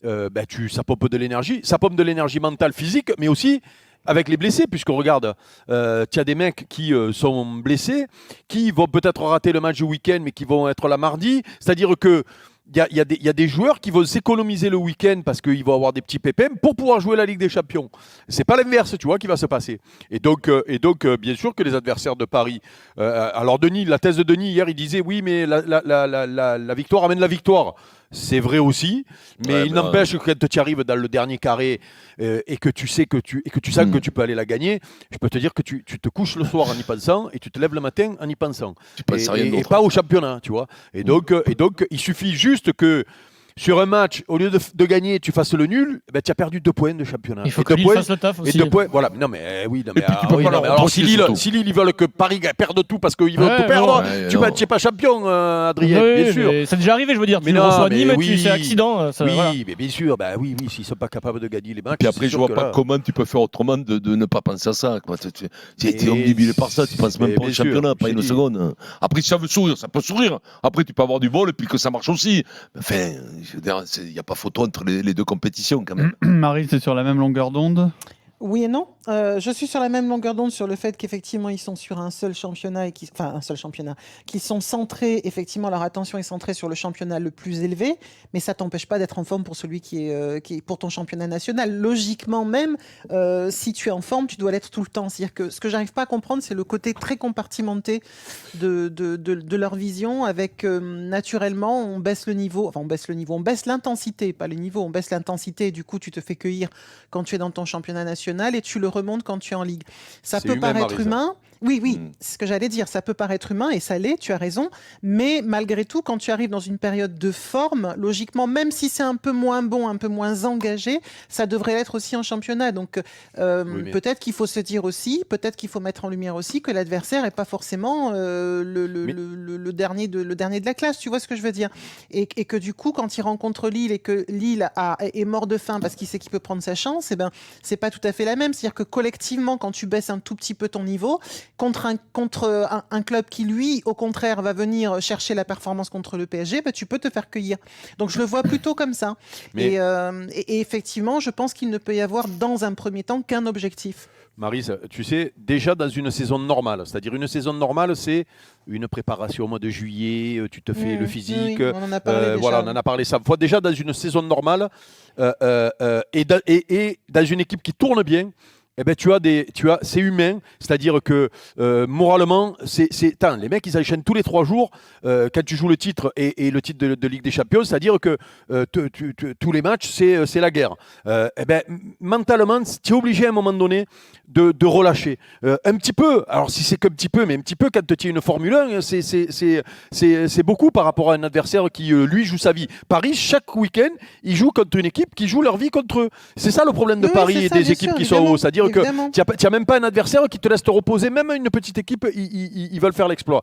ça pompe de l'énergie. Ça pompe de l'énergie mentale, physique, mais aussi avec les blessés, puisque regarde, tu as des mecs qui sont blessés, qui vont peut-être rater le match du week-end, mais qui vont être là mardi. C'est-à-dire que il y a des joueurs qui vont s'économiser le week-end parce qu'ils vont avoir des petits pépins pour pouvoir jouer la Ligue des Champions. C'est pas l'inverse, tu vois, qui va se passer. Bien sûr que les adversaires de Paris. Alors, Denis, la thèse de Denis hier, il disait oui, mais la victoire amène la victoire. C'est vrai aussi, mais il n'empêche que quand tu arrives dans le dernier carré et que tu sais que tu sens que tu peux aller la gagner, je peux te dire que tu te couches le soir en y pensant et tu te lèves le matin en y pensant. Tu penses à rien Et d'autre. pas au championnat, tu vois. Et donc, il suffit juste que sur un match, au lieu de gagner, tu fasses le nul, tu as perdu 2 points de championnat. Il faut Et que 2 Lille points, fasse le taf et aussi. 2 points, voilà. Non mais oui, non mais, puis, tu peux pas leur alors reprocher, si surtout. Lille, ils veulent que Paris perde tout parce qu'ils veulent tout perdre, tu non. n'es pas champion, Adrien, Oui, bien sûr. mais c'est déjà arrivé, je veux dire. Mais Tu non, reçois mais Nîmes, oui. c'est accident. Oui, Voilà. mais bien sûr, oui, s'ils sont pas capables de gagner les matchs. Puis après, c'est je sûr vois que pas là- comment tu peux faire autrement de ne pas penser à ça. Tu es Mais omnibulé par ça, tu penses même mais pas au bien sûr, championnat, pas j'ai une dit. seconde. Après, si ça veut sourire, ça peut sourire. Après, tu peux avoir du bol et puis que ça marche aussi. Enfin, je veux dire, il n'y a pas photo entre les deux compétitions quand même. Marie, c'est sur la même longueur d'onde. Oui et non. Je suis sur la même longueur d'onde sur le fait qu'effectivement ils sont sur un seul championnat qu'ils sont centrés, effectivement leur attention est centrée sur le championnat le plus élevé, mais ça t'empêche pas d'être en forme pour celui qui est pour ton championnat national. Logiquement même, si tu es en forme, tu dois l'être tout le temps. C'est-à-dire que ce que j'arrive pas à comprendre, c'est le côté très compartimenté de leur vision, avec naturellement on baisse le niveau, on baisse l'intensité, pas le niveau, on baisse l'intensité, et du coup tu te fais cueillir quand tu es dans ton championnat national et tu le remontes quand tu es en Ligue. Ça C'est peut humain, paraître Marisa. humain. Oui, c'est ce que j'allais dire. Ça peut paraître humain et ça l'est, tu as raison. Mais malgré tout, quand tu arrives dans une période de forme, logiquement, même si c'est un peu moins bon, un peu moins engagé, ça devrait l'être aussi en championnat. Donc mais- peut-être qu'il faut se dire aussi, peut-être qu'il faut mettre en lumière aussi que l'adversaire n'est pas forcément le dernier de la classe. Tu vois ce que je veux dire ? Et que du coup, quand il rencontre Lille et que Lille est mort de faim parce qu'il sait qu'il peut prendre sa chance, c'est pas tout à fait la même. C'est-à-dire que collectivement, quand tu baisses un tout petit peu ton niveau, contre un club qui, lui, au contraire, va venir chercher la performance contre le PSG, tu peux te faire cueillir. Donc, je le vois plutôt comme ça. Mais- Et effectivement, je pense qu'il ne peut y avoir, dans un premier temps, qu'un objectif. Maryse, tu sais, déjà dans une saison normale, c'est-à-dire une saison normale, c'est une préparation au mois de juillet, tu te fais le physique. Oui, on en a parlé déjà. Voilà, on en a parlé 100 fois. Déjà dans une saison normale et dans une équipe qui tourne bien, c'est humain, c'est-à-dire que moralement, attends, les mecs, ils enchaînent tous les 3 jours quand tu joues le titre et le titre de Ligue des Champions, c'est-à-dire que tous les matchs, c'est la guerre. Mentalement, tu es obligé à un moment donné de relâcher. Un petit peu, alors si c'est qu'un petit peu, mais un petit peu quand tu es une Formule 1, c'est beaucoup par rapport à un adversaire qui, lui, joue sa vie. Paris, chaque week-end, ils jouent contre une équipe qui joue leur vie contre eux. C'est ça le problème de Oui, Paris c'est et ça, des bien équipes sûr, qui sont hauts. C'est-à-dire que évidemment. tu n'as même pas un adversaire qui te laisse te reposer. Même une petite équipe, ils veulent faire l'exploit.